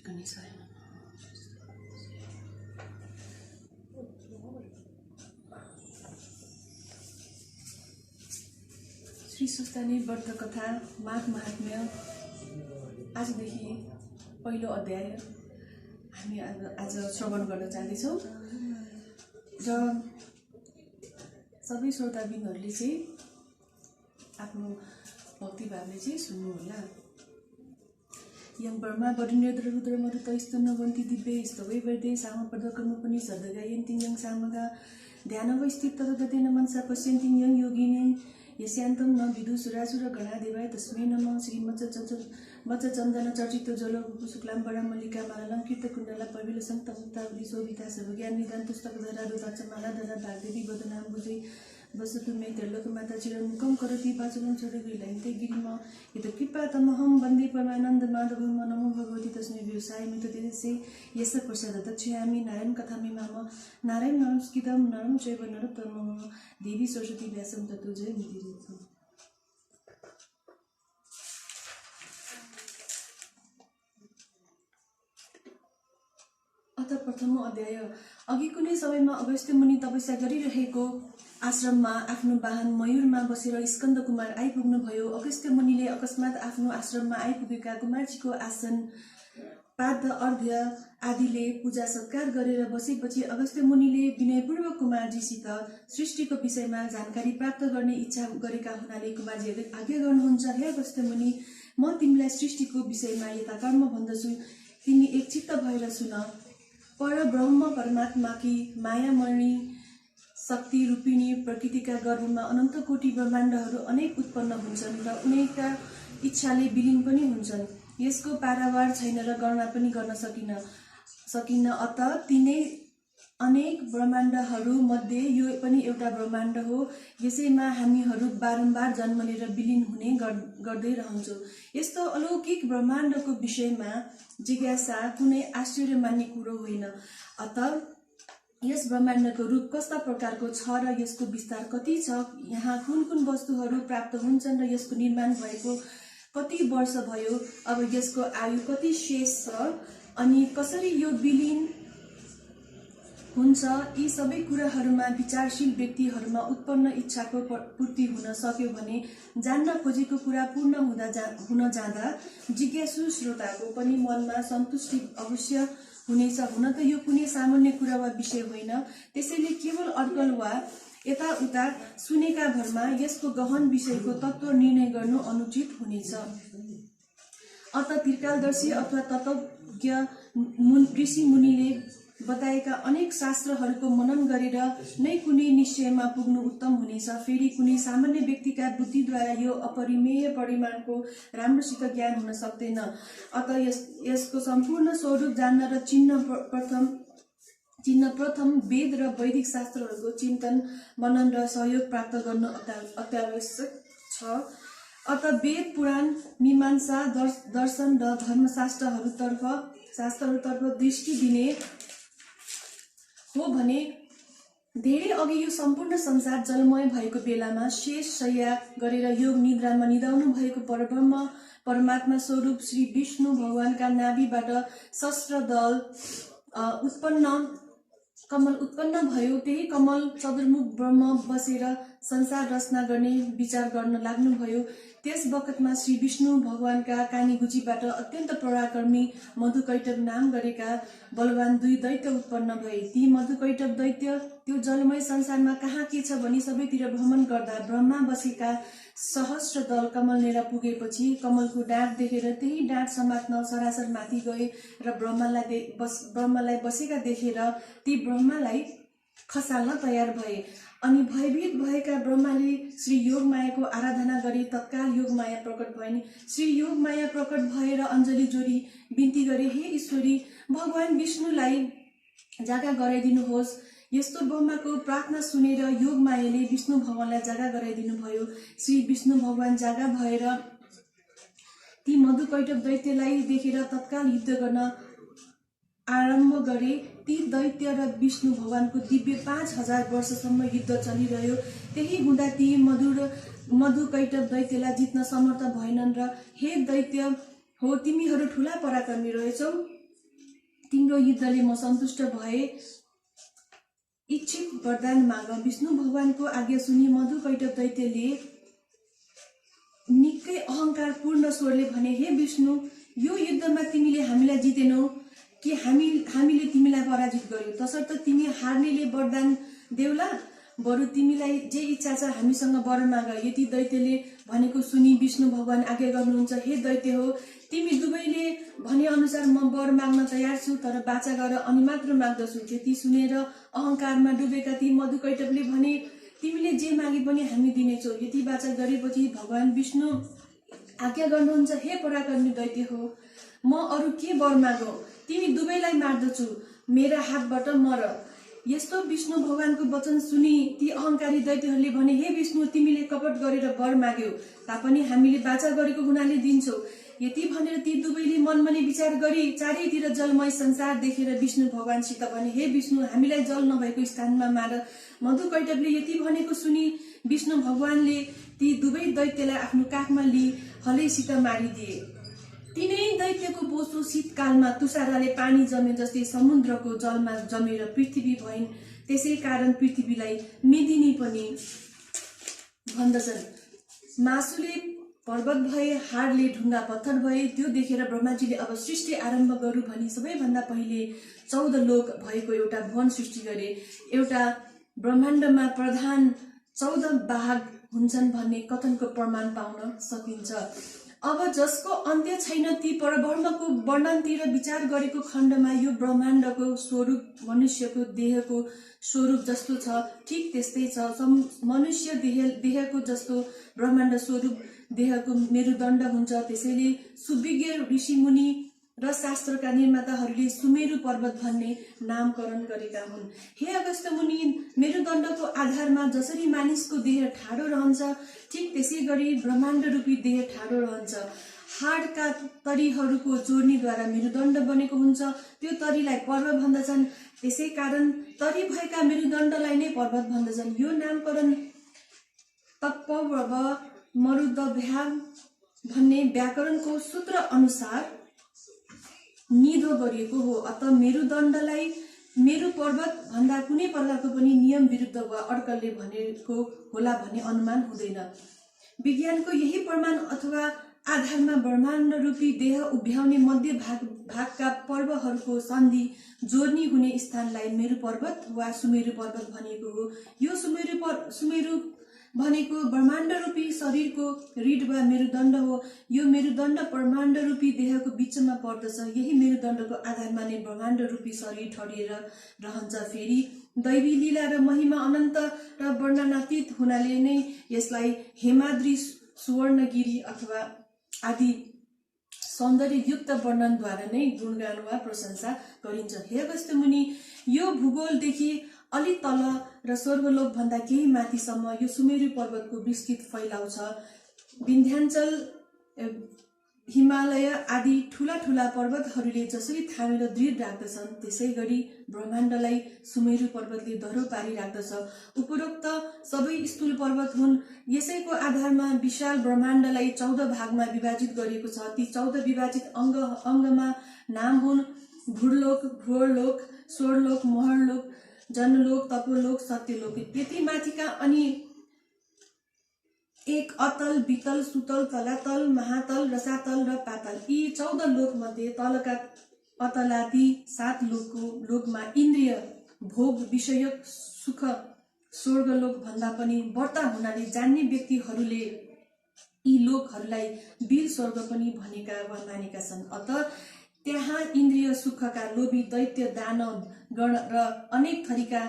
गणेशाय श्री सुस्तानी व्रत कथा माघ महात्म्य आजदेखि पहिलो अध्याय हामी आज श्रवण गर्न जाँदैछौँ र सबै श्रोताबिनहरूले चाहिँ आफ्नो भक्तिभावले चाहिँ सुन्नुहोला। यं ब्रह्मा वरुणेन्द्र रुद्र मरुत स्तनवन्ति दिव्य स्तवै वैदे सामपदकर्म पनि सदगायन्ति यं सामगा ध्यानवस्थित तदगतेन मनसा पश्यन्ति यं योगिनी यस्यान्तं न विदुसुरासुर गणादेवाय तस्मै नमः। श्री मत्स्य चन्दन चर्चित जल शुक्लाम्बरा मल्लिका मालालङ्कृत कुण्डला प्रविल सङ्क्तमुक्तावली शोभिता सर्वज्ञान निदान पुस्तकधरा रुद्राक्षमाला धरा भागदेवी वदनाम्बुजै वसतु मे त्रैलोक्यमाता चिरमुखं करोति वाचनं चरगृह्णन्ते गिरिम यत कृपातमहं वन्दे परमानन्द माधवं नमो भगवती तस्मै व्यवसाय मृतदेशे यस्य प्रसाद दक्षयामि नारायण कथामिमाम नारायण नमस्कृतं नरं चैव नरोत्तमं देवी सरस्वती व्यासं ततो जयमुदीरयतु। अथ प्रथम अध्याय। अघि कुनै समयमा अगस्त्य मुनि तपस्या गरिरहेको आश्रममा आफ्नो वाहन मयूरमा बसेर स्कन्द कुमार आइपुग्नु भयो। अगस्त्य मुनिले अकस्मात आफ्नो आश्रममा आइपुगेका कुमारजीको आसन पाद अर्घ्य आदिले पूजा सत्कार गरेर बसेपछि अगस्त्य मुनिले विनयपूर्वक कुमारजीसित सृष्टिको विषयमा जानकारी प्राप्त गर्ने इच्छा गरेका हुनाले कुमारजीले आज्ञा गर्नुहुन्छ, हे अगस्त्य मुनि, म तिमीलाई सृष्टिको विषयमा यता कर्म भन्दछु, तिमी एकचित्त भएर सुन। पर ब्रह्म परमात्माकी मायामणि शक्ति रूपिणी प्रकृतिका गर्भमा अनन्त कोटि ब्रह्माण्डहरू अनेक उत्पन्न हुन्छन् र उनैका इच्छाले विलीन पनि हुन्छन्। यसको पारावार छैन र गणना पनि गर्न सकिन। अत तिनै अनेक ब्रह्माण्डहरू मध्ये यो पनि एउटा ब्रह्माण्ड हो। यसैमा हामीहरू बारम्बार जन्म लिएर विलीन हुने गर्दै रहन्छौँ। यस्तो अलौकिक ब्रह्माण्डको विषयमा जिज्ञासा कुनै आश्चर्य मान्ने कुरो होइन। अत यस ब्रह्माण्डको रूप कस्ता प्रकारको छ र यसको विस्तार कति छ, यहाँ कुन कुन वस्तुहरू प्राप्त हुन्छन् र यसको निर्माण भएको कति वर्ष भयो, अब यसको आयु कति शेष छ अनि कसरी यो विलीन हुन्छ, यी सबै कुराहरूमा विचारशील व्यक्तिहरूमा उत्पन्न इच्छाको पूर्ति हुन सक्यो भने जान्न खोजेको कुरा पूर्ण हुन जाँदा जिज्ञासु श्रोताको पनि मनमा सन्तुष्टि अवश्य हुनेछ। हुन त यो कुनै सामान्य कुरा वा विषय होइन, त्यसैले केवल अड्कल वा यताउता सुनेका भरमा यसको गहन विषयको तत्त्व निर्णय गर्नु अनुचित हुनेछ। अत त्रिकालदर्शी अथवा तत्त्वज्ञ ऋषि मुनिले बताएका अनेक शास्त्रहरूको मनन गरेर नै कुनै निश्चयमा पुग्नु उत्तम हुनेछ। फेरि कुनै सामान्य व्यक्तिका बुद्धिद्वारा यो अपरिमेय परिमाणको राम्रोसित ज्ञान हुन सक्दैन। अत यसको सम्पूर्ण स्वरूप जान्न र चिन्न प्रथम वेद र वैदिक शास्त्रहरूको चिन्तन मनन र सहयोग प्राप्त गर्नु अत्यावश्यक छ। अत वेद पुराण मीमांसा दर्शन र धर्मशास्त्रहरूतर्फ दृष्टि दिने हो भने धेरै अघि यो सम्पूर्ण संसार जलमय भएको बेलामा शेष शय्या गरेर योग निद्रामा निदाउनु भएको परब्रह्म परमात्मा स्वरूप श्री विष्णु भगवानका नाभिबाट सहस्र दल कमल उत्पन्न भयो। त्यही कमल चतुर्मुख ब्रह्म बसेर संसार रचना गर्ने विचार गर्न लाग्नुभयो। त्यस बखतमा श्री विष्णु भगवानका कानीगुचीबाट अत्यन्त पराक्रमी मधुकैटभ नाम गरेका बलवान दुई दैत्य उत्पन्न भए। ती मधुकैटभ दैत्य त्यो जलमय संसारमा कहाँ के छ भनी सबैतिर भ्रमण गर्दा ब्रह्मा बसेका सहस्र दल कमल लिएर पुगेपछि कमलको डाँठ देखेर त्यही डाँठ समात्न सरासर माथि गए र ब्रह्मालाई बसेका देखेर ती ब्रह्मालाई खसाल्न तयार भए। अनि भयभीत भएका ब्रह्माले श्री योगमायाको आराधना गरी तत्काल योगमाया प्रकट भइन्। श्री योगमाया प्रकट भएर अञ्जली जोडी बिन्ती गरे, हे ईश्वरी, भगवान विष्णुलाई जागा गराइदिनुहोस्। यस्तो ब्रह्माको प्रार्थना सुनेर योगमायाले विष्णु भगवानलाई जागा गराइदिनु भयो। श्री विष्णु भगवान जागा भएर ती मधुकैटभ दैत्यलाई देखेर तत्काल युद्ध गर्न आरम्भ गरे। ती दैत्य र विष्णु भगवानको दिव्य 5000 वर्षसम्म युद्ध चलिरह्यो। त्यही हुँदा ती मधुकैटभ दैत्यलाई जित्न समर्थ भएनन् र हे दैत्य हो, तिमीहरू ठूला पराक्रमी रहेछौ, तिम्रो युद्धले म सन्तुष्ट भए। इच्छित वरदान माग। विष्णु भगवानको आज्ञा सुनि मधुकैटभ दैत्यले निकै अहंकारपूर्ण स्वरले भने, हे विष्णु, यो युद्धमा तिमीले हामीलाई जितेनौ कि हामीले तिमीलाई पराजित गर्यौ? तसर्थ तिमी हार्नेले वरदान देउला। बरु तिमीलाई जे इच्छा छ हामीसँग वर माग। यति दैत्यले भनेको सुनि विष्णु भगवान आज्ञा गर्नुहुन्छ, हे दैत्य हो, तिमी दुवैले भने अनुसार म वर माग्न तयार छु, तर बाचा गर अनि मात्र माग्दछु। त्यति सुनेर अहंकारमा डुबेका ती मधुकैटभले भने, तिमीले जे मागे पनि हामी दिनेछौ। यति बाचा गरेपछि भगवान विष्णु आज्ञा गर्नुहुन्छ, हे पराक्रमी दैत्य हो, म अरू के वर मागौ? तिमी दुवैलाई मार्दछु, मेरा हातबाट मर। यस्तो विष्णु भगवानको वचन सुनि ती अहंकारी दैत्यहरूले भने, हे विष्णु, तिमीले कपट गरेर वर माग्यौ तापनि हामीले बाचा गरेको हुनाले दिन्छौ। यति भनेर ती दुवैले मनमनी विचार गरी चारैतिर जलमय संसार देखेर विष्णु भगवानसित भने, हे विष्णु, हामीलाई जल नभएको स्थानमा मार। मधुकैटभले यति भनेको सुनि विष्णु भगवानले ती दुवै दैत्यलाई आफ्नो काखमा लिई हलैसित मारिदिए। तिनै दैत्यको बोसो शीतकालमा तुषारले पानी जमे जस्तै समुद्रको जलमा जमेर पृथ्वी भइन्। त्यसै कारण पृथ्वीलाई मेदिनी पनि भन्दछन्। मासुले पर्वत भए, हाडले ढुङ्गा पत्थर भए। त्यो देखेर ब्रह्माजीले अब सृष्टि आरम्भ गरौँ भनी सबैभन्दा पहिले 14 लोक भएको एउटा भुवन सृष्टि गरे। एउटा ब्रह्माण्डमा प्रधान 14 भाग हुन्छन् भन्ने कथनको प्रमाण पाउन सकिन्छ। अब जसको अन्त्य छैन, ती परब्रह्मको वर्णनतिर विचार गरेको खण्डमा यो ब्रह्माण्डको स्वरूप मनुष्यको देहको स्वरूप जस्तो छ, ठीक त्यस्तै छ। मनुष्य देहको जस्तो ब्रह्माण्ड स्वरूप देहको मेरुदण्ड हुन्छ। त्यसैले सुविज्ञ ऋषिमुनि र शास्त्रका निर्माताहरूले सुमेरु पर्वत भन्ने नामकरण गरेका हुन्। हे अगस्त्य मुनि, मेरुदण्डको आधारमा जसरी मानिसको देह ठाडो रहन्छ, ठीक त्यसै गरी ब्रह्माण्ड रूपी देह ठाडो रहन्छ। हाडका तरीहरूको जोड्नीद्वारा मेरुदण्ड बनेको हुन्छ। त्यो तरीलाई पर्वत भन्दछन्। त्यसै कारण तरी भएका मेरुदण्डलाई नै पर्वत भन्दछन्। यो नामकरण तत्पव मरुदभ्या भन्ने व्याकरणको सूत्र अनुसार निधो गरिएको हो। अत मेरुदण्डलाई मेरु पर्वत भन्दा कुनै प्रकारको पनि नियम विरुद्ध वा अर्कलले भनेको होला भन्ने अनुमान हुँदैन। विज्ञानको यही प्रमाण अथवा आधारमा ब्रह्माण्ड रूपी देह उभ्याउने मध्य भागका पर्वहरूको सन्धि जोड्नी हुने स्थानलाई मेरु पर्वत वा सुमेरु पर्वत भनिएको हो। यो सुमेरु भनेको ब्रह्माण्ड रूपी शरीरको रीढ वा मेरुदण्ड हो। यो मेरुदण्ड ब्रह्माण्ड रूपी देहको बीचमा पर्दछ। यही मेरुदण्डको आधारमा नै ब्रह्माण्ड रूपी शरीर ठडिएर रहन्छ। फेरि दैवी लीला र महिमा अनन्त र वर्णनातीत हुनाले नै यसलाई हेमाद्री, सुवर्णगिरी अथवा आदि सौन्दर्ययुक्त वर्णनद्वारा नै गुणगान वा प्रशंसा गरिन्छ। हे अगस्त्य मुनि, यो भूगोलदेखि अलि तल र स्वर्गलोक भन्दा केही माथिसम्म यो सुमेरु पर्वतको विस्तृत फैलाउ छ। विन्ध्याञ्चल, हिमालय आदि ठूला ठूला पर्वतहरूले जसरी थामेर दृढ राख्दछन्, त्यसै गरी ब्रह्माण्डलाई सुमेरु पर्वतले धरो पारी राख्दछ। उपरोक्त सबै स्थूल पर्वत हुन्। यसैको आधारमा विशाल ब्रह्माण्डलाई 14 भागमा विभाजित गरिएको छ। ती 14 विभाजित अङ्गमा नाम हुन् भूलोक, भ्रूलोक, स्वर्लोक, महर्लोक, जनलोक, तपोलोक, सत्यलोक। त्यति माथिका अनि एक अतल, वितल, सुतल, तलातल, महातल, रसातल र पातल। यी 14 लोक मध्ये तलका अतलादि 7 लोकमा इन्द्रिय भोग विषयक सुख स्वर्गलोक भन्दा पनि बढ्ता हुनाले जान्ने व्यक्तिहरूले यी लोकहरूलाई वीर स्वर्ग पनि भनेका वा मानेका छन्। अत त्यहाँ इन्द्रिय सुखका लोभी दैत्य, दानव गण र अनेक थरीका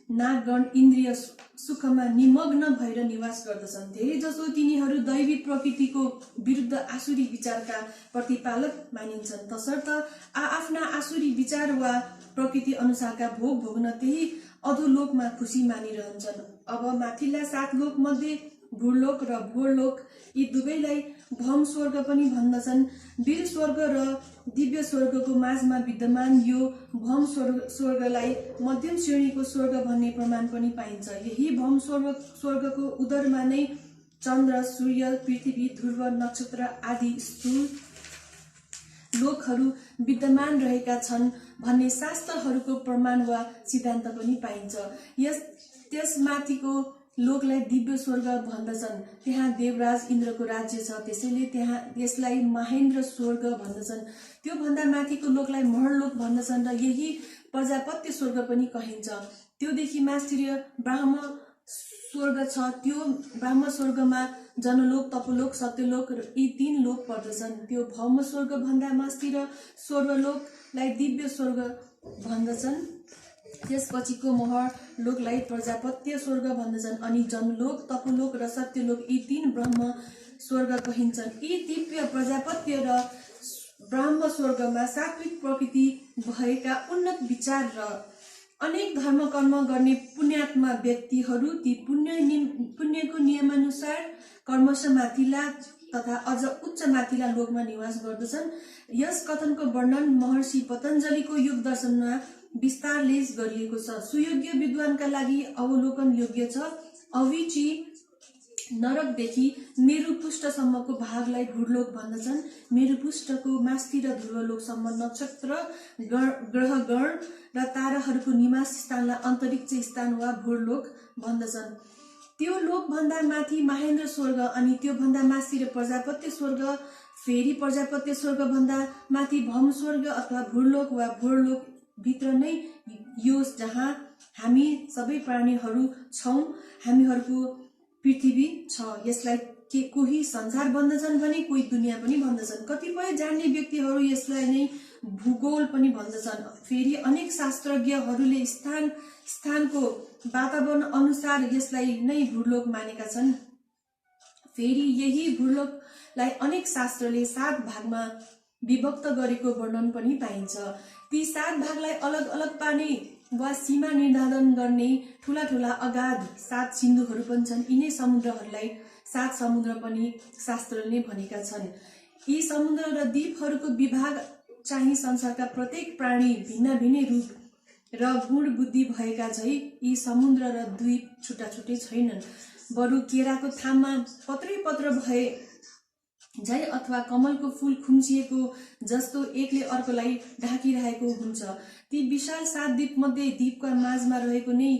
नागगण इन्द्रिय सुखमा निमग्न भएर निवास गर्दछन्। धेरै जसो तिनीहरू दैवी प्रकृतिको विरुद्ध आसुरी विचारका प्रतिपालक मानिन्छन्। तसर्थ आफ्ना आसुरी विचार वा प्रकृति अनुसारका भोग भोग्न त्यही अधोलोकमा खुसी मानिरहन्छन्। अब माथिल्ला 7 लोक मध्ये भूलोक र भोरलोक, यी दुवैलाई भौम स्वर्ग पनि भन्दछन्। वीर स्वर्ग र दिव्य स्वर्गको माझमा विद्यमान यो भौम स्वर्गलाई मध्यम श्रेणीको स्वर्ग भन्ने प्रमाण पनि पाइन्छ। यही भौम स्वर्गको उदरमा नै चन्द्र, सूर्य, पृथ्वी, ध्रुव, नक्षत्र आदि स्थूल लोकहरू विद्यमान रहेका छन् भन्ने शास्त्रहरूको प्रमाण वा सिद्धान्त पनि पाइन्छ। त्यसमाथिको लोकलाई दिव्य स्वर्ग भन्दछन्। त्यहाँ देवराज इन्द्रको राज्य छ, त्यसैले त्यहाँ यसलाई महेन्द्र स्वर्ग भन्दछन्। त्यो भन्दा माथिको लोकलाई महर्लोक भन्दछन् र यही प्रजापत्य स्वर्ग पनि कहिन्छ। त्योदेखि मास्तिर ब्राह्म स्वर्ग छ। त्यो ब्राह्म स्वर्गमा जनलोक, तपोलोक, सत्यलोक यी 3 लोक पर्दछन्। त्यो भौम स्वर्ग भन्दा मास्तिर स्वर्गलोकलाई दिव्य स्वर्ग भन्दछन्। त्यसपछिको महर लोकलाई प्रजापत्य स्वर्ग भन्दछन्। अनि जनलोक, तपोलोक र सत्यलोक यी 3 ब्रह्म स्वर्ग कहिन्छन्। यी दिव्य प्रजापत्य र ब्रह्म स्वर्गमा सात्विक प्रकृति भएका उन्नत विचार र अनेक धर्म कर्म गर्ने पुण्यात्मा व्यक्तिहरू ती पुण्यको नियमानुसार कर्मश माथिल्ला तथा अझ उच्च माथिल्ला लोकमा निवास गर्दछन्। यस कथनको वर्णन महर्षि पतञ्जलिको योग दर्शनमा विस्तारले गरिएको छ। सुयोग्य विद्वानका लागि अवलोकन योग्य छ। अविची नरकदेखि मेरुपुष्टसम्मको भागलाई भूलोक भन्दछन्। मेरुपुष्टको मास्तिर ध्रुवलोकसम्म नक्षत्र, ग्रहगण र ताराहरूको निवास स्थानलाई अन्तरिक्ष स्थान वा भूलोक भन्दछन्। त्यो लोक भन्दा माथि महेन्द्र स्वर्ग, अनि त्यो भन्दा मास्तिर प्रजापत्य स्वर्ग, फेरि प्रजापत्य स्वर्ग भन्दा माथि भौम स्वर्ग अथवा भूलोक वा भूलोक भित्र नै यो जहाँ हामी सबै प्राणीहरू छौं, हामीहरूको पृथ्वी छ। यसलाई कोही संसार भन्दछन् भने कोही दुनियाँ पनि भन्दछन्। कतिपय जान्ने व्यक्तिहरू यसलाई नै भूगोल पनि भन्दछन्। फेरि अनेक शास्त्रज्ञहरूले स्थानको वातावरण अनुसार यसलाई नै भूलोक मानेका छन्। फेरि यही भूलोकलाई अनेक शास्त्रले 7 भागमा विभक्त गरेको वर्णन पनि पाइन्छ। ती 7 भागलाई अलग अलग पार्ने वा सीमा निर्धारण गर्ने ठूला ठूला अगाध 7 सिन्धुहरू पनि छन्। यिनै समुद्रहरूलाई 7 समुद्र पनि शास्त्रले भनेका छन्। यी समुद्र र द्वीपहरूको विभाग चाहिँ संसारका प्रत्येक प्राणी भिन्न भिन्न रूप र गुण बुद्धि भएका झै यी समुद्र र द्वीप छुट्टा छुट्टै छैनन्। बरु केराको थाममा पत्रै पत्र भए झै अथवा कमलको फूल खुम्चिएको जस्तो एकले अर्कोलाई ढाकिरहेको हुन्छ। ती विशाल 7 द्वीप मध्ये द्वीपका माझमा रहेको नै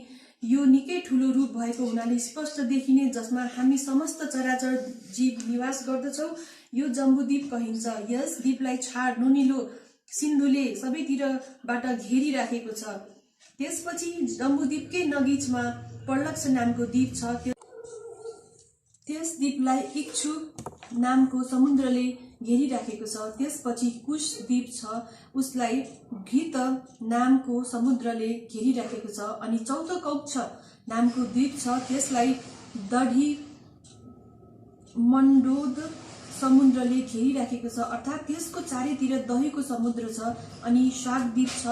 यो निकै ठूलो रूप भएको हुनाले स्पष्ट देखिने, जसमा हामी समस्त चराचर जीव निवास गर्दछौं, यो जम्बुद्वीप कहिन्छ। यस द्वीपलाई छाड नुनिलो सिन्धुले सबैतिरबाट घेरिराखेको छ। त्यसपछि जम्बुद्वीपकै नजिकमा पर्लक्ष नामको द्वीप छ। त्यस द्वीपलाई इक्षु नामको समुद्रले घेरिराखेको छ। त्यसपछि कुश द्वीप छ, उसलाई घृत नामको समुद्रले घेरिराखेको छ। अनि चौथो कौक्ष नामको द्वीप छ, त्यसलाई दढी मण्डोद समुद्रले घेरिराखेको छ, अर्थात् त्यसको चारैतिर दहीको समुद्र छ। अनि शाक द्वीप छ,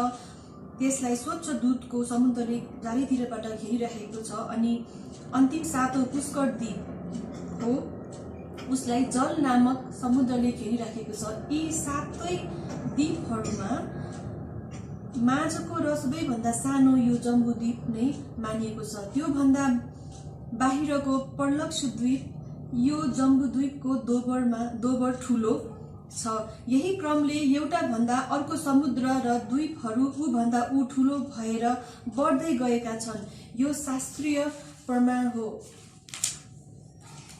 त्यसलाई स्वच्छ दूधको समुद्रले चारैतिरबाट घेरिराखेको छ। अनि अन्तिम 7औं पुष्कर द्वीप हो, उसलाई जल नामक समुद्रले घेरिराखेको छ। यी 7 द्वीपहरूमा माझको र सबैभन्दा सानो यो जम्बुद्वीप नै मानिएको छ। त्यो भन्दा बाहिरको पर्लक्ष द्वीप यो जम्बुद्वीपको दोबर ठूलो छ। यही क्रमले एउटा भन्दा अर्को समुद्र र द्वीपहरू ऊ भन्दा ऊ ठूलो भएर बढ्दै गएका छन्। यो शास्त्रीय प्रमाण हो।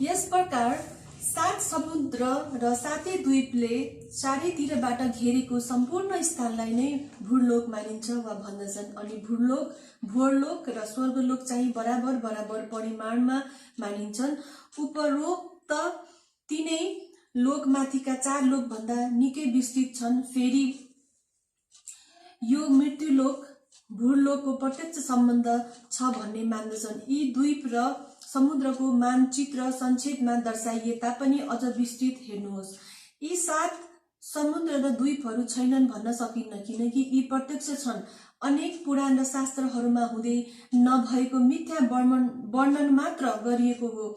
यस प्रकार 7 समुद्र र 7 द्वीपले चारैतिरबाट घेरेको सम्पूर्ण स्थानलाई नै भूलोक मानिन्छ वा भन्दछन्। अनि भूलोक र स्वर्गलोक चाहिँ बराबर बराबर परिमाणमा मानिन्छन्। उपरोक्त तीनै लोकमाथिका 4 लोक भन्दा निकै विस्तृत छन्। फेरि यो मृत्युलोक भूलोकको प्रत्यक्ष सम्बन्ध छ भन्ने मान्दछन्। यी द्वीप र समुद्रको मानचित्र संक्षेपमा दर्शाइए तापनि अझ विस्तृत हेर्नुहोस्। यी 7 समुद्र र द्वीपहरू छैनन् भन्न सकिन्न, किनकि यी प्रत्यक्ष छन्। अनेक पुराण र शास्त्रहरूमा हुँदै नभएको मिथ्या वर्णन मात्र गरिएको हो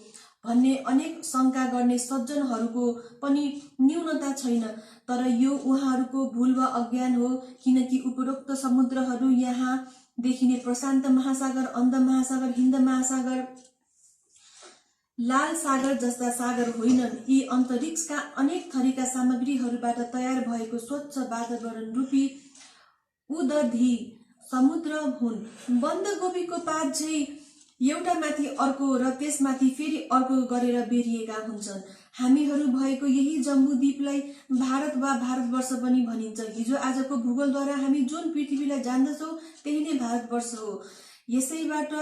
भन्ने अनेक शंका गर्ने सज्जनहरूको पनि न्यूनता छैन। तर यो उहाँहरूको भूल वा अज्ञान हो, किनकि उपरोक्त समुद्रहरू यहाँ देखिने प्रशान्त महासागर, अन्ध महासागर, हिन्द महासागर, लाल सागर जस्ता सागर होइनन्, यी अन्तरिक्षका अनेक थरीका सामग्रीहरूबाट तयार भएको स्वच्छ वातावरण रूपी उदधि समुद्र हुन्। बन्दकोपीको पात झै एउटा माथि अर्को र त्यसमाथि फेरि अर्को गरेर बेरिएका हुन्छन्। हामीहरू भएको यही जम्बूद्वीपलाई भारत वा भारतवर्ष पनि भनिन्छ। हिजो आजको भूगोलद्वारा हामी जुन पृथ्वीलाई जान्दछौँ त्यही नै भारतवर्ष हो। यसैबाट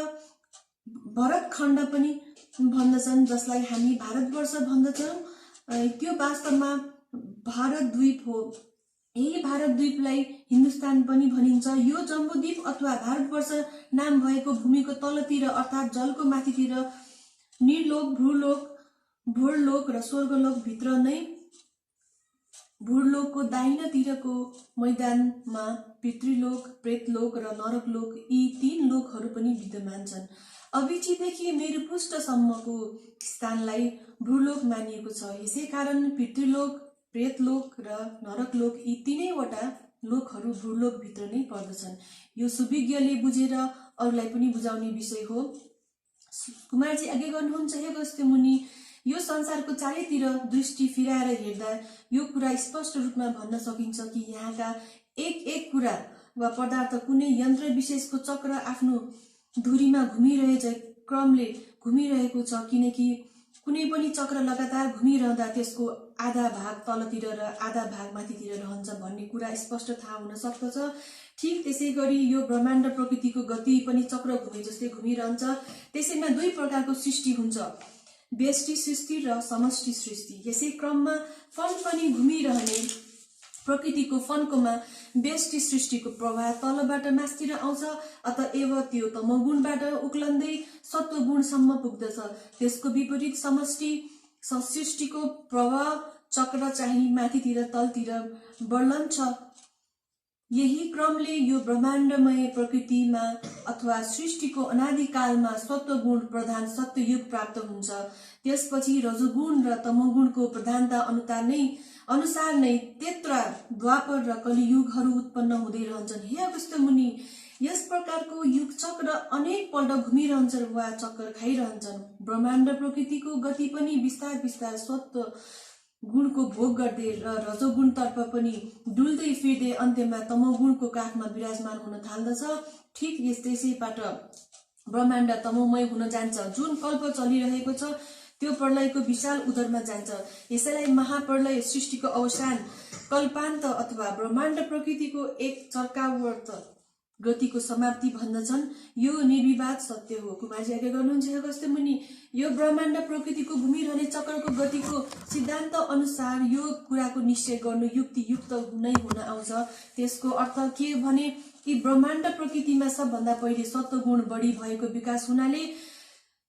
भरतखण्ड पनि भन्दछन्, जसलाई हामी भारतवर्ष भन्दछौँ, त्यो वास्तवमा भारतद्वीप हो। यही भारतद्वीपलाई हिन्दुस्तान पनि भनिन्छ। यो जम्बूद्वीप अथवा भारतवर्ष नाम भएको भूमिको तलतिर अर्थात् जलको माथितिर निर्लोक, भूलोक, भोरलोक र स्वर्गलोक भित्र नै भूलोकको दाहिनातिरको मैदानमा पितृलोक, प्रेतलोक र नरकलोक, यी 3 लोकहरू पनि विद्यमान छन्। अभिचीदेखि मेरुपृष्ठसम्मको स्थानलाई भूलोक मानिएको छ। यसै कारण पितृलोक, प्रेतलोक र नरकलोक, यी 3वटा लोकहरू भूलोकभित्र नै पर्दछन्। यो सुविज्ञले बुझेर अरूलाई पनि बुझाउने विषय हो। कुमारजी आगे गर्नुहुन्छ, हे अगस्त्य मुनि, यो संसारको चारैतिर दृष्टि फिराएर हेर्दा यो कुरा स्पष्ट रूपमा भन्न सकिन्छ कि यहाँका एक कुरा वा पदार्थ कुनै यन्त्र विशेषको चक्र आफ्नो धुरीमा घुमिरहे क्रमले घुमिरहेको छ, किनकि कुनै पनि चक्र लगातार घुमिरहँदा त्यसको आधा भाग तलतिर र आधा भाग माथितिर रहन्छ भन्ने कुरा स्पष्ट थाहा हुन सक्दछ। ठीक त्यसै गरी यो ब्रह्माण्ड प्रकृतिको गति पनि चक्र घुमे जस्तै घुमिरहन्छ। त्यसैमा 2 प्रकारको सृष्टि हुन्छ, व्यष्टि सृष्टि र समष्टि सृष्टि। यसै क्रममा फन पनि घुमिरहने प्रकृतिको फन्कोमा व्यष्टि सृष्टिको प्रभाव तलबाट मास्तिर आउँछ, अतएव त्यो तमोगुणबाट उक्लन्दै सत्वगुणसम्म पुग्दछ। त्यसको विपरीत समष्टि सृष्टिको प्रभाव चक्र चाहिँ माथितिर तलतिर बढ्लन्छ। यही क्रमले यो ब्रह्माण्डमय प्रकृतिमा अथवा सृष्टिको अनादिकालमा सत्वगुण प्रधान सत्ययुग प्राप्त हुन्छ। त्यसपछि रजोगुण र तमोगुणको प्रधानता अनुसार नै तेत्रा, द्वापर र कलियुगहरू उत्पन्न हुँदै रहन्छन्। हे अगस्त्य मुनि, यस प्रकारको युग चक्र अनेक पल्ट घुमिरहन्छन् वा चक्कर खाइरहन्छन्। ब्रह्माण्ड प्रकृतिको गति पनि बिस्तार बिस्तार सत्व गुणको भोग गर्दै र रजोगुणतर्फ पनि डुल्दै फिर्दै अन्त्यमा तमोगुणको काखमा विराजमान हुन थाल्दछ। ठीक त्यसैबाट ब्रह्माण्ड तमोमय हुन जान्छ। जुन कल्प चलिरहेको छ त्यो प्रलयको विशाल उदरमा जान्छ। यसैलाई महाप्रलय, सृष्टिको अवसान, कल्पान्त अथवा ब्रह्माण्ड प्रकृतिको एक चर्कावर्त गतिको समाप्ति भन्दछन्। यो निर्विवाद सत्य हो। कुमारजी आगे गर्नुहुन्छ, अगस्त्य मुनि, यो ब्रह्माण्ड प्रकृतिको घुमिरहने चक्रको गतिको सिद्धान्त अनुसार यो कुराको निश्चय गर्नु युक्तियुक्त नै हुन आउँछ। त्यसको अर्थ के भने कि ब्रह्माण्ड प्रकृतिमा सबभन्दा पहिले सत्वगुण बढी भएको विकास हुनाले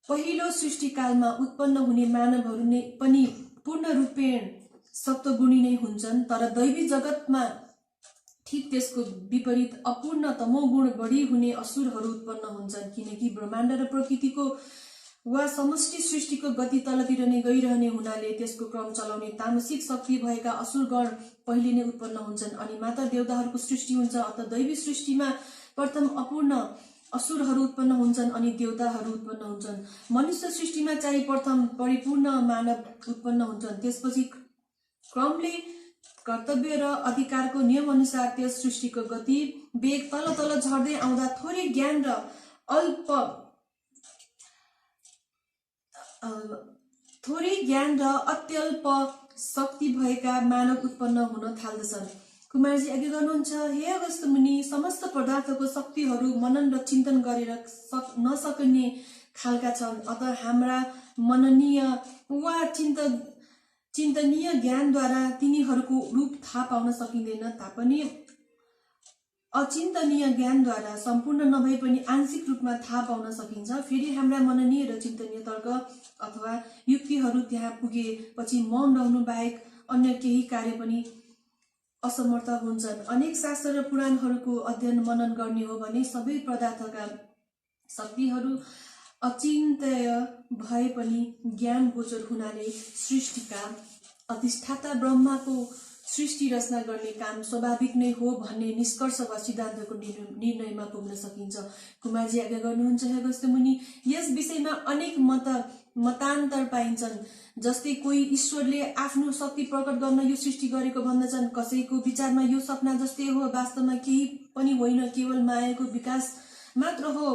पहिलो सृष्टिकालमा उत्पन्न हुने मानवहरू नै पनि पूर्ण रूपेण सत्वगुणी नै हुन्छन्। तर दैवी जगतमा ठीक त्यसको विपरीत अपूर्ण तमोगुण बढी हुने असुरहरू उत्पन्न हुन्छन्, किनकि ब्रह्माण्ड र प्रकृतिको वा समष्टि सृष्टिको गति तलतिर नै गइरहने हुनाले त्यसको क्रम चलाउने तामसिक शक्ति भएका असुरगण पहिले नै उत्पन्न हुन्छन् अनि मात्र देवताहरूको सृष्टि हुन्छ। अत दैवी सृष्टिमा प्रथम अपूर्ण असुरहरू उत्पन्न हुन्छन् अनि देवताहरू उत्पन्न हुन्छन्। मनुष्य सृष्टिमा चाहिँ प्रथम परिपूर्ण मानव उत्पन्न हुन्छन्। त्यसपछि क्रमले कर्तव्य र अधिकारको नियम अनुसार त्यस सृष्टिको गति वेग तल तल झर्दै आउँदा थोरै ज्ञान र अत्यल्प शक्ति भएका मानव उत्पन्न हुन थाल्दछन्। कुमारजी आगे गर्नुहुन्छ, हे अगस्त्य मुनि, समस्त पदार्थको शक्तिहरू मनन र चिन्तन गरेर नसकिने खालका छन्। अत हाम्रा मननीय वा चिन्तनीय ज्ञानद्वारा तिनीहरूको रूप थाहा पाउन सकिँदैन तापनि अचिन्तनीय ज्ञानद्वारा सम्पूर्ण नभए पनि आंशिक रूपमा थाहा पाउन सकिन्छ। फेरि हाम्रा मननीय र चिन्तनीय तर्क अथवा युक्तिहरू त्यहाँ पुगेपछि मौन रहनु बाहेक अन्य केही कार्य पनि असमर्थ हुन्छन्। अनेक शास्त्र र पुराणहरूको अध्ययन मनन गर्ने हो भने सबै पदार्थका शक्तिहरू अचिन्तय भए पनि ज्ञान गोचर हुनाले सृष्टिका अधिष्ठाता ब्रह्माको सृष्टि रचना गर्ने काम स्वाभाविक नै हो भन्ने निष्कर्ष वा सिद्धान्तको निर्णयमा पुग्न सकिन्छ। कुमारजी आगे गर्नुहुन्छ, हे अगस्त्य मुनि, यस विषयमा अनेक मत मतान्तर पाइन्छन्। जस्तै कोही ईश्वरले आफ्नो शक्ति प्रकट गर्न यो सृष्टि गरेको भन्दछन्, कसैको विचारमा यो सपना जस्तै हो, वास्तवमा केही पनि होइन, केवल मायाको विकास मात्र हो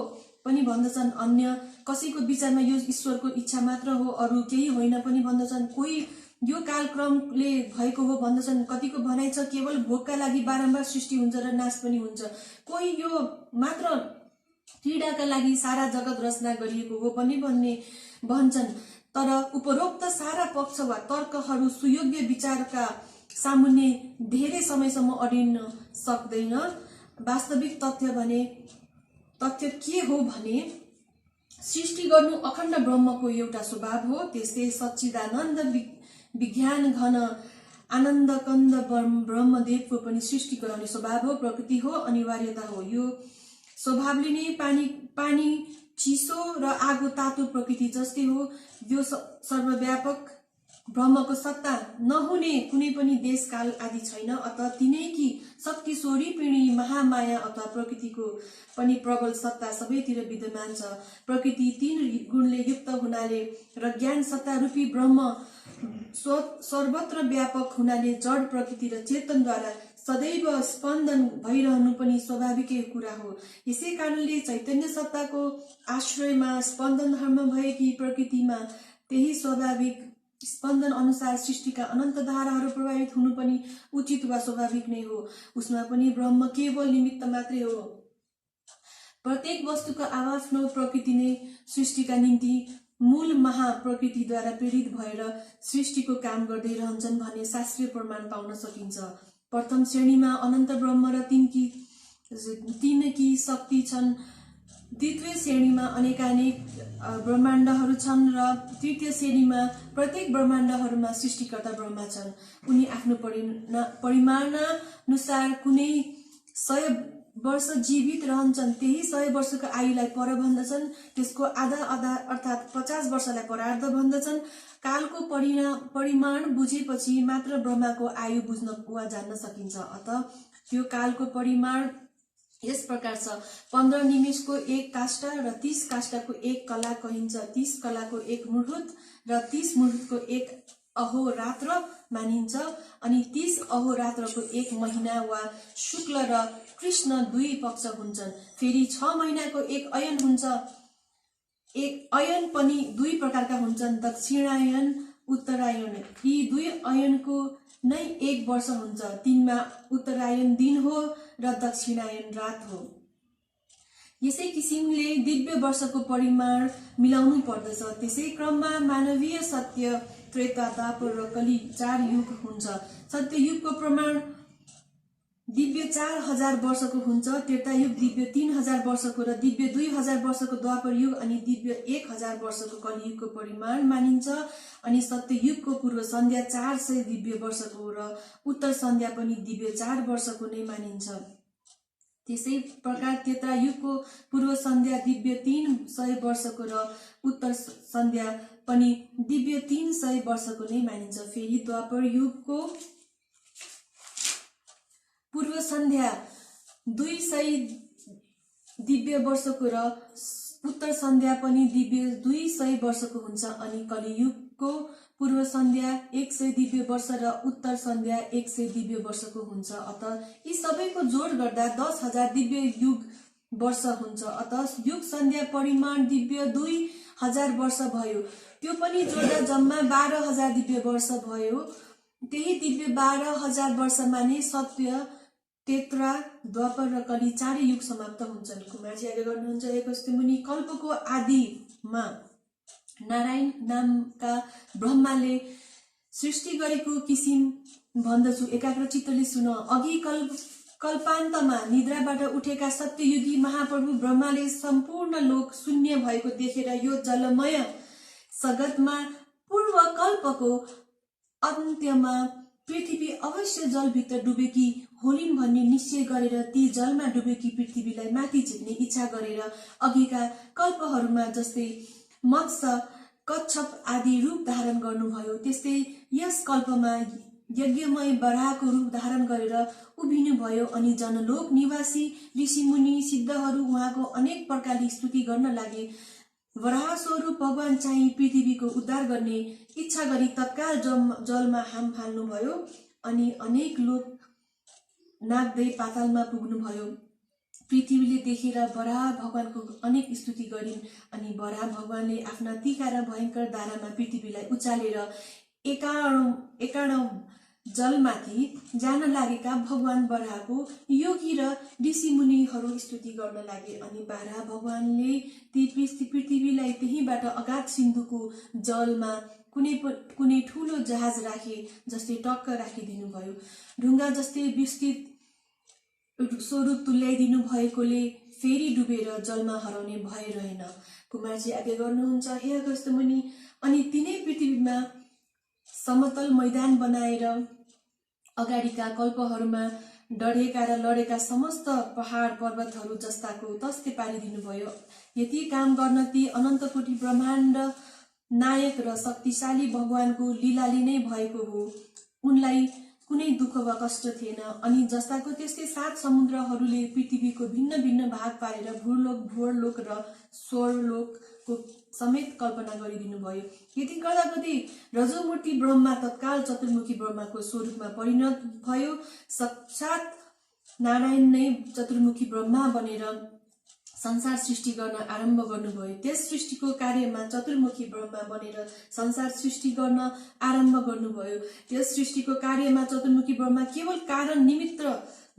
पनि भन्दछन्। अन्य कसैको विचारमा यो ईश्वरको इच्छा मात्र हो, अरू केही होइन पनि भन्दछन्। कोही यो कालक्रमले भएको हो भन्दछन्। कतिको भनाइ छ केवल भोगका लागि बारम्बार सृष्टि हुन्छ र नाश पनि हुन्छ। कोही यो मात्र क्रीडाका लागि सारा जगत रचना गरिएको हो पनि भन्छन्। तर उपरोक्त सारा पक्ष वा तर्कहरू सुयोग्य विचारका सामुन्ने धेरै समयसम्म अडिन सक्दैन। वास्तविक तथ्य के हो भने सृष्टि गर्नु अखण्ड ब्रह्मको एउटा स्वभाव हो। त्यस्तै सच्चिदानन्द विज्ञान घन आनन्दकन्द ब्रह्मदेवको पनि सृष्टि गराउने स्वभाव हो, प्रकृति हो, अनिवार्यता हो। यो स्वभावले नै पानी चिसो र आगो तातो प्रकृति जस्तै हो। यो सर्वव्यापक ब्रह्मको सत्ता नहुने कुनै पनि देश काल आदि छैन। अतः तिनैकी शक्ति स्वरूपिणी महामाया अथवा प्रकृतिको पनि प्रबल सत्ता सबैतिर विद्यमान छ। प्रकृति 3 गुणले युक्त हुनाले र ज्ञान सत्ता रूपी ब्रह्म सर्वत्र व्यापक हुनाले जड प्रकृति र चेतनद्वारा सदैव स्पन्दन भइरहनु पनि स्वाभाविकै कुरा हो। यसै कारणले चैतन्य सत्ताको आश्रयमा स्पन्दन धर्म भएकी प्रकृतिमा त्यही स्वाभाविक स्पन्दन अनुसार सृष्टिका अनन्त धाराहरू प्रभावित हुनु पनि उचित वा स्वाभाविक नै हो। उसमा पनि ब्रह्म केवल निमित्त मात्रै हो। प्रत्येक वस्तुको आफ्नो प्रकृति नै सृष्टिका निम्ति मूल महाप्रकृतिद्वारा प्रेरित भएर सृष्टिको काम गर्दै रहन्छन् भन्ने शास्त्रीय प्रमाण पाउन सकिन्छ। प्रथम श्रेणीमा अनन्त ब्रह्म र तिनकी शक्ति छन्। द्वितीय श्रेणीमा अनेकानेक ब्रह्माण्डहरू छन् र तृतीय श्रेणीमा प्रत्येक ब्रह्माण्डहरूमा सृष्टिकर्ता ब्रह्मा छन्। उनी आफ्नो परिमाणानुसार कुनै 100 वर्ष जीवित रहन्छन्। त्यही 100 वर्षको आयुलाई पर भन्दछन्। त्यसको आधा अर्थात् 50 वर्षलाई परार्ध भन्दछन्। कालको परिमाण बुझेपछि मात्र ब्रह्माको आयु बुझ्न वा जान्न सकिन्छ। अतः त्यो कालको परिमाण यस प्रकार छ। 15 निमेषको 1 काष्ठा र 30 काष्ठाको 1 कला कहिन्छ। 30 कलाको 1 मुहूर्त र 30 मुहूर्तको 1 अहोरात्र मानिन्छ। अनि 30 अहोरात्रको 1 महिना वा शुक्ल र कृष्ण 2 पक्ष हुन्छन्। फेरि 6 महिनाको 1 अयन हुन्छ। एक अयन पनि 2 प्रकारका हुन्छन्, दक्षिणायन, उत्तरायण। यी 2 अयनको नै 1 वर्ष हुन्छ। तिनमा उत्तरायण दिन हो र दक्षिणायन रात हो। यसै किसिमले दिव्य वर्षको परिमाण मिलाउनु पर्दछ। त्यसै क्रममा मानवीय सत्य, त्रेता, द्वापर र कली 4 युग हुन्छ। सत्य युगको प्रमाण दिव्य 4000 वर्षको हुन्छ। त्रेता युग दिव्य 3000 वर्षको र दिव्य 2000 वर्षको द्वापर युग अनि दिव्य 1000 वर्षको कलियुगको परिमाण मानिन्छ। अनि सत्य युगको पूर्व सन्ध्या 400 दिव्य वर्षको र उत्तर सन्ध्या पनि दिव्य 4 वर्षको नै मानिन्छ। त्यसै प्रकार त्रेता युगको पूर्व सन्ध्या दिव्य 300 वर्षको र उत्तर सन्ध्या पनि दिव्य 300 वर्षको नै मानिन्छ। फेरि द्वापर युगको पूर्व सन्ध्या 200 दिव्य वर्षको र उत्तर सन्ध्या पनि दिव्य 200 वर्षको हुन्छ। अनि कलियुगको पूर्व सन्ध्या 100 दिव्य वर्ष र उत्तर सन्ध्या 100 दिव्य वर्षको हुन्छ। अतः यी सबैको जोड गर्दा 10,000 दिव्य युग वर्ष हुन्छ। अतः युग सन्ध्या परिमाण दिव्य 2000 वर्ष भयो। त्यो पनि जोड्दा जम्मा 12,000 दिव्य वर्ष भयो। त्यही दिव्य 12,000 वर्षमा नै सत्य, त्रेता, द्वापर र कली 4 युग समाप्त हुन्छन्। कुमारजी आगे गर्नुहुन्छ, हे कस्तो मुनि, कल्पको आदिमा नारायण नामका ब्रह्माले सृष्टि गरेको किसिम भन्दछु, एकाग्र चित्तले सुन। अघि कल्पान्तमा निद्राबाट उठेका सत्ययुगी महाप्रभु ब्रह्माले सम्पूर्ण लोक शून्य भएको देखेर यो जलमय जगतमा पूर्व कल्पको अन्त्यमा पृथ्वी अवश्य जलभित्र डुबेकी होलिन् भन्ने निश्चय गरेर ती जलमा डुबेकी पृथ्वीलाई माथि झिक्ने इच्छा गरेर अघिका कल्पहरूमा जस्तै मत्स्य, कच्छप आदि रूप धारण गर्नुभयो, त्यस्तै यस कल्पमा यज्ञमय बराहको रूप धारण गरेर उभिनु भयो। अनि जनलोक निवासी ऋषिमुनि सिद्धहरू उहाँको अनेक प्रकारले स्तुति गर्न लागे। वराह स्वरूप भगवान चाहिँ पृथ्वीको उद्धार गर्ने इच्छा गरी तत्काल जलमा हाम फाल्नुभयो अनि अनेक लोक नाग्दै पातालमा पुग्नुभयो। पृथ्वीले देखेर वराह भगवानको अनेक स्तुति गरिन् अनि वराह भगवानले आफ्ना तीखा र भयंकर धारामा पृथ्वीलाई उचालेर एकाणौं जलमाथि जान लागेका भगवान वराहको योगी र ऋषि मुनिहरू स्तुति गर्न लागे अनि वराह भगवानले ती पृथ्वीलाई त्यहीबाट अगाध सिन्धुको जलमा कुनै ठूलो जहाज राखे जस्तै टक्क राखिदिनु भयो। ढुङ्गा जस्तै विस्तृत स्वरूप तुल्याइदिनु भएकोले फेरि डुबेर जलमा हराउने भय रहेन। कुमारजी आज्ञा गर्नुहुन्छ, हे अगस्त्य मुनि, अनि तिनै पृथ्वीमा समतल मैदान बनाएर अगाडिका कल्पहरूमा डढेका र लडेका समस्त पहाड पर्वतहरू जस्ताको तस्तै पारिदिनु भयो। यति काम गर्न ती अनन्तकोटी ब्रह्माण्ड नायक र शक्तिशाली भगवानको लीलाले नै भएको हो। उनलाई कुनै दुःख वा कष्ट थिएन अनि जस्ताको त्यस्तै 7 समुद्रहरूले पृथ्वीको भिन्न भिन्न भाग पारेर भूलोक, भुवर्लोक र स्वर्लोकको समेत कल्पना गरिदिनु भयो। यति गर्दा गर्दै रजोमूर्ति ब्रह्मा तत्काल चतुर्मुखी ब्रह्माको स्वरूपमा परिणत भयो। साक्षात नारायण नै चतुर्मुखी ब्रह्मा बनेर संसार सृष्टि गर्न आरम्भ गर्नुभयो। त्यस सृष्टिको कार्यमा चतुर्मुखी ब्रह्मा बनेर संसार सृष्टि गर्न आरम्भ गर्नुभयो। त्यस सृष्टिको कार्यमा चतुर्मुखी ब्रह्मा केवल कारण निमित्त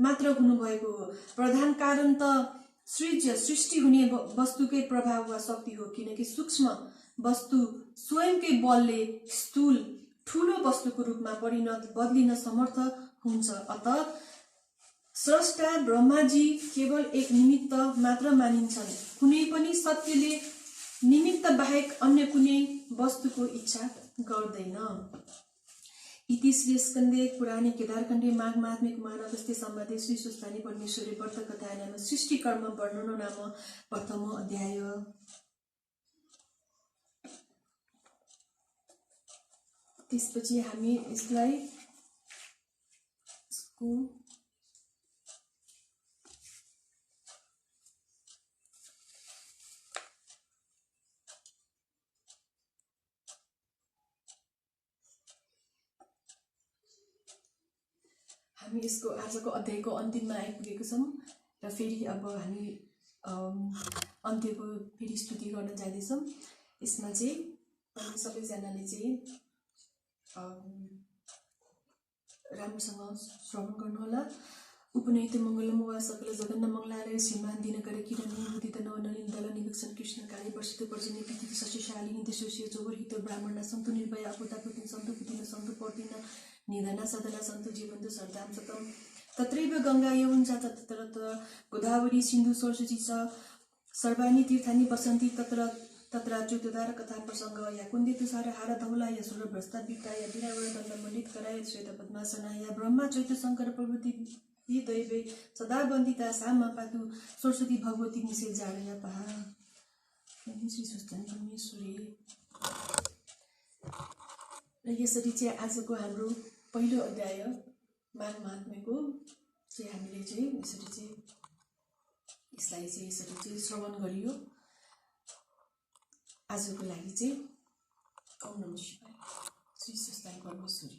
मात्र हुनुभएको हो। प्रधान कारण त सृष्टि हुने वस्तुकै प्रभाव वा शक्ति हो, किनकि सूक्ष्म वस्तु स्वयंकै बलले स्थूल ठूलो वस्तुको रूपमा बदलिन समर्थ हुन्छ। अत स्रष्टा ब्रह्माजी केवल एक निमित्त मात्र मानिन्छन्। कुनै पनि सत्यले निमित्त बाहेक अन्य कुनै वस्तुको इच्छा गर्दैन। इति श्री स्कंदे पुराणे केदारखण्डे माघ महात्म्ये कुमार अगस्त्य संवादे श्री सुस्तानी परमेश्वरी व्रत कथा नाम सृष्टि कर्म वर्णनो नाम प्रथमो अध्याय। त्यसपछि हामी यसलाई यसको आजको अध्यायको अन्तिममा आइपुगेको छौँ र फेरि अब हामी अन्त्यको फेरि स्तुति गर्न जाँदैछौँ। यसमा चाहिँ हामी सबैजनाले चाहिँ राम्रोसँग श्रवण गर्नुहोला। उपनयित मङ्गलम वा सकल जगन्न मङ्गलालय श्रीमान दिनकर किरण उदित नवनलिन दल निरीक्षण कृष्ण कार्य वर्षित पर्जन्य पृथ्वी शशिशालिनी देशोशीय जोगरहित ब्राह्मण सन्तु निर्भय अपुतापुतिन सन्तु पुतिन सन्तु पर्दिन निधना सदना सन्तु जीवन्तु सर्दाम सतम तत्रैव गंगा यमुना तत्र गोदावरी सिन्धु सरस्वती च सर्वाणि तीर्थानि वसन्ति तत्र तत्राच्युतदार कथा प्रसंग या कुंदी तुषार हार धौला या सुर भ्रष्टा विक्ता या विरावण दंड मंडित कराय श्वेत पद्मासना या ब्रह्मा चैत्र शंकर प्रभृति दैवे सदा वंदिता सामा पातु सरस्वती भगवती निषेध जाडया पहा श्री सुस्तानी परमेश्वरी। र यसरी चाहिँ आजको हाम्रो पहिलो अध्याय माघ महात्म्यको चाहिँ हामीले चाहिँ यसरी श्रवण गरियो। आजको लागि चाहिँ ओम नमः शिवाय। श्री सुस्तानी परमेश्वरी।